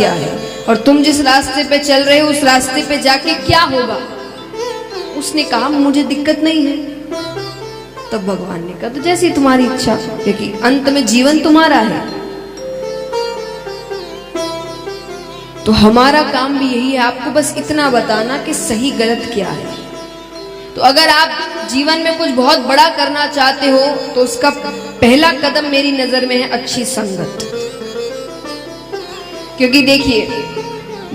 क्या है और तुम जिस रास्ते पे चल रहे हो उस रास्ते पे जाके क्या होगा। उसने कहा मुझे दिक्कत नहीं है। तब भगवान ने कहा तो जैसी तुम्हारी इच्छा, क्योंकि अंत में जीवन तुम्हारा है। तो हमारा काम भी यही है, आपको बस इतना बताना कि सही गलत क्या है। तो अगर आप जीवन में कुछ बहुत बड़ा करना चाहते हो तो उसका पहला कदम मेरी नजर में है अच्छी संगत। क्योंकि देखिए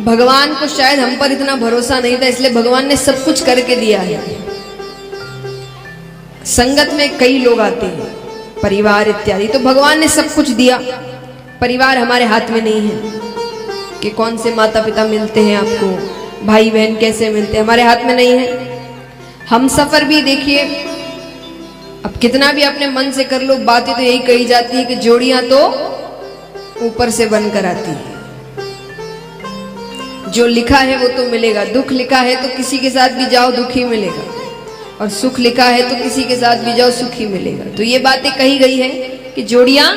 भगवान को शायद हम पर इतना भरोसा नहीं था, इसलिए भगवान ने सब कुछ करके दिया है। संगत में कई लोग आते हैं, परिवार इत्यादि, तो भगवान ने सब कुछ दिया। परिवार हमारे हाथ में नहीं है कि कौन से माता पिता मिलते हैं आपको, भाई बहन कैसे मिलते हैं, हमारे हाथ में नहीं है। हम सफर भी देखिए, अब कितना भी अपने मन से कर लो, बातें तो यही कही जाती है कि जोड़ियां तो ऊपर से बनकर आती है। जो लिखा है वो तो मिलेगा, दुख लिखा है तो किसी के साथ भी जाओ दुख ही मिलेगा, और सुख लिखा है तो किसी के साथ भी जाओ सुख ही मिलेगा। तो ये बातें कही गई है कि जोड़ियां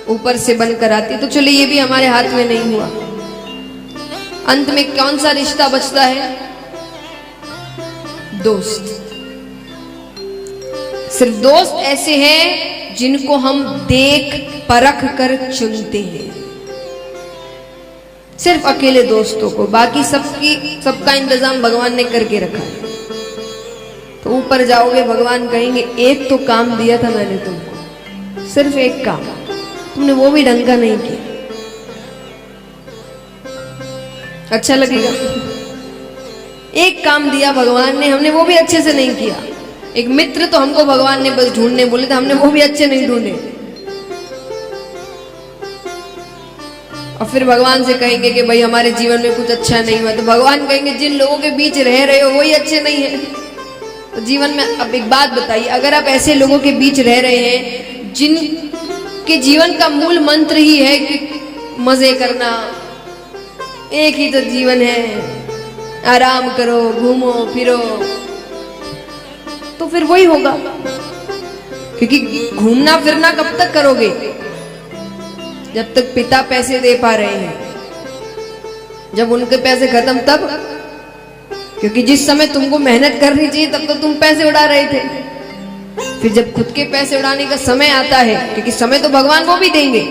ऊपर से बनकर आती है। तो चलिए ये भी हमारे हाथ में नहीं हुआ। अंत में कौन सा रिश्ता बचता है? दोस्त। सिर्फ दोस्त ऐसे हैं जिनको हम देख परख कर चुनते हैं, सिर्फ अकेले दोस्तों को, बाकी सबका इंतजाम भगवान ने करके रखा है। तो ऊपर जाओगे भगवान कहेंगे एक तो काम दिया था मैंने तुमको, सिर्फ एक काम, तुमने वो भी ढंग का नहीं किया। अच्छा लगेगा? एक काम दिया भगवान ने, हमने वो भी अच्छे से नहीं किया। एक मित्र तो हमको भगवान ने बस ढूंढने बोले थे, हमने वो भी अच्छे नहीं ढूंढे। और फिर भगवान से कहेंगे कि भाई हमारे जीवन में कुछ अच्छा नहीं हुआ, तो भगवान कहेंगे जिन लोगों के बीच रह रहे हो वही अच्छे नहीं है। तो जीवन में अब एक बात बताइए, अगर आप ऐसे लोगों के बीच रह रहे हैं जिनके जीवन का मूल मंत्र ही है कि मजे करना, एक ही तो जीवन है, आराम करो, घूमो फिरो, तो फिर वही होगा। क्योंकि घूमना फिरना कब तक करोगे? जब तक पिता पैसे दे पा रहे हैं, जब उनके पैसे खत्म तब। क्योंकि जिस समय तुमको मेहनत करनी चाहिए तब तो तुम पैसे उड़ा रहे थे। फिर जब खुद के पैसे उड़ाने का समय आता है, क्योंकि समय तो भगवान वो भी देंगे,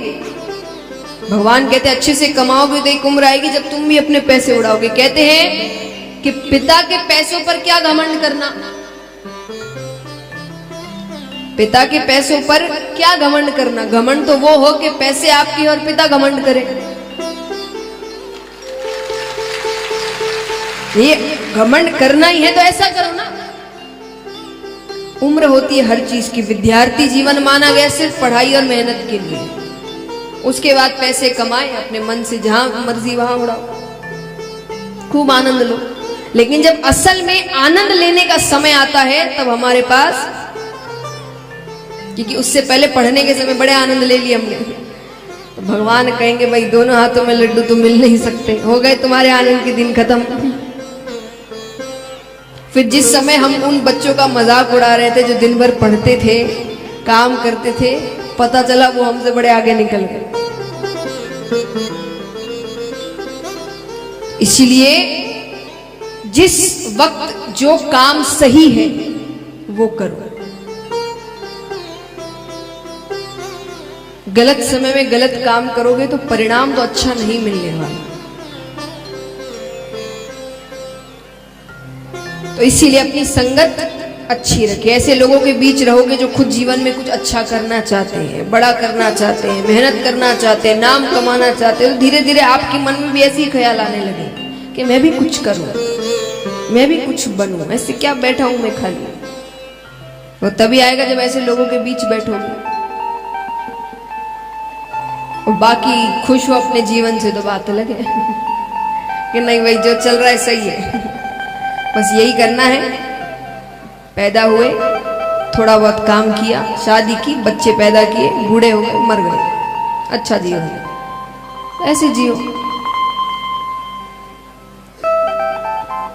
भगवान कहते हैं अच्छे से कमाओगे तो एक उम्र आएगी जब तुम भी अपने पैसे उड़ाओगे। कहते हैं कि पिता के पैसों पर क्या घमंड करना, पिता के पैसों पर क्या घमंड करना। घमंड तो वो हो कि पैसे आपके और पिता घमंड करे। ये घमंड करना ही है तो ऐसा करो ना। उम्र होती है हर चीज की, विद्यार्थी जीवन माना गया सिर्फ पढ़ाई और मेहनत के लिए। उसके बाद पैसे कमाए, अपने मन से जहां मर्जी वहां उड़ाओ, खूब आनंद लो। लेकिन जब असल में आनंद लेने का समय आता है तब हमारे पास, क्योंकि उससे पहले पढ़ने के समय बड़े आनंद ले लिए हमने, तो भगवान कहेंगे भाई दोनों हाथों में लड्डू तो मिल नहीं सकते, हो गए तुम्हारे आनंद के दिन खत्म। फिर जिस समय हम उन बच्चों का मजाक उड़ा रहे थे जो दिन भर पढ़ते थे, काम करते थे, पता चला वो हमसे बड़े आगे निकल गए। इसीलिए जिस वक्त जो काम सही है वो करो। गलत समय में गलत काम करोगे तो परिणाम तो अच्छा नहीं मिलने वाला। तो इसीलिए अपनी संगत अच्छी रखिए। ऐसे लोगों के बीच रहोगे जो खुद जीवन में कुछ अच्छा करना चाहते हैं, बड़ा करना चाहते हैं, मेहनत करना चाहते हैं, नाम कमाना चाहते हैं, तो धीरे धीरे आपके मन में भी ऐसे ही ख्याल आने लगे कि मैं भी कुछ करूं, मैं भी कुछ बनूं, ऐसे क्या बैठा हूं मैं खाली। वो तभी आएगा जब ऐसे लोगों के बीच बैठोगे। और बाकी खुश हो अपने जीवन से तो बात अलग है कि नहीं भाई जो चल रहा है सही है, बस यही करना है। पैदा हुए, थोड़ा बहुत काम किया, शादी की, बच्चे पैदा किए, बूढ़े हो गए, मर गए, अच्छा जियो, ऐसे जियो।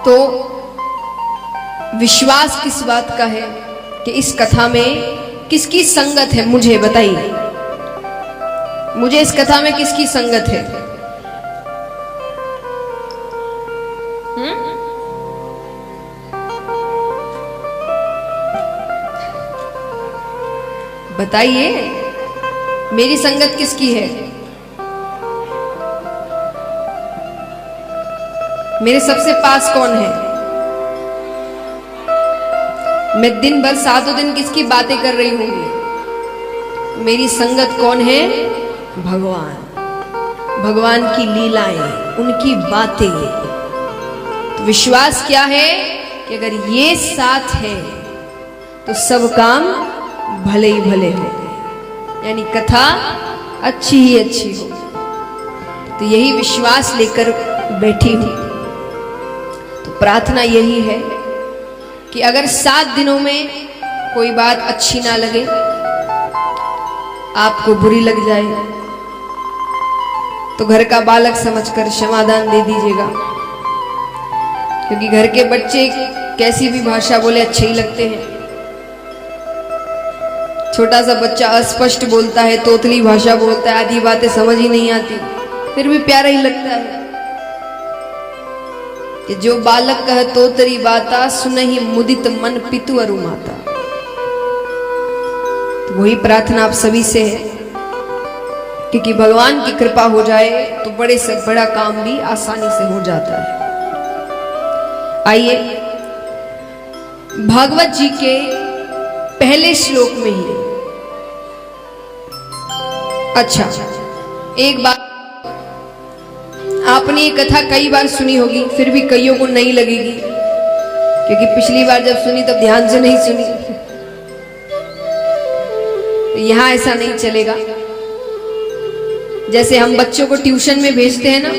तो विश्वास किस बात का है कि इस कथा में किसकी संगत है? मुझे बताइए, मुझे इस कथा में किसकी संगत है? बताइए, मेरी संगत किसकी है? मेरे सबसे पास कौन है? मैं दिन भर 7 दिन किसकी बातें कर रही होंगी? मेरी संगत कौन है? भगवान। भगवान की लीलाएं, उनकी बातें। तो विश्वास क्या है कि अगर ये साथ है तो सब काम भले ही भले होंगे, यानी कथा अच्छी ही अच्छी हो। तो यही विश्वास लेकर बैठी हूं। तो प्रार्थना यही है कि अगर 7 दिनों में कोई बात अच्छी ना लगे, आपको बुरी लग जाए, तो घर का बालक समझकर क्षमादान दे दीजिएगा। क्योंकि घर के बच्चे कैसी भी भाषा बोले अच्छे ही लगते हैं। छोटा सा बच्चा अस्पष्ट बोलता है, तोतली भाषा बोलता है, आधी बातें समझ ही नहीं आती, फिर भी प्यारा ही लगता है। कि जो बालक कह तोतरी बाता, सुनहि मुदित मन पितु अरु माता। तो वही प्रार्थना आप सभी से है, क्योंकि भगवान की कृपा हो जाए तो बड़े से बड़ा काम भी आसानी से हो जाता है। आइए भागवत जी के पहले श्लोक में ही, अच्छा एक बात, आपने ये कथा कई बार सुनी होगी, फिर भी कईयों को नहीं लगेगी, क्योंकि पिछली बार जब सुनी तब ध्यान से नहीं सुनी। तो यहां ऐसा नहीं चलेगा। जैसे हम बच्चों को ट्यूशन में भेजते हैं ना,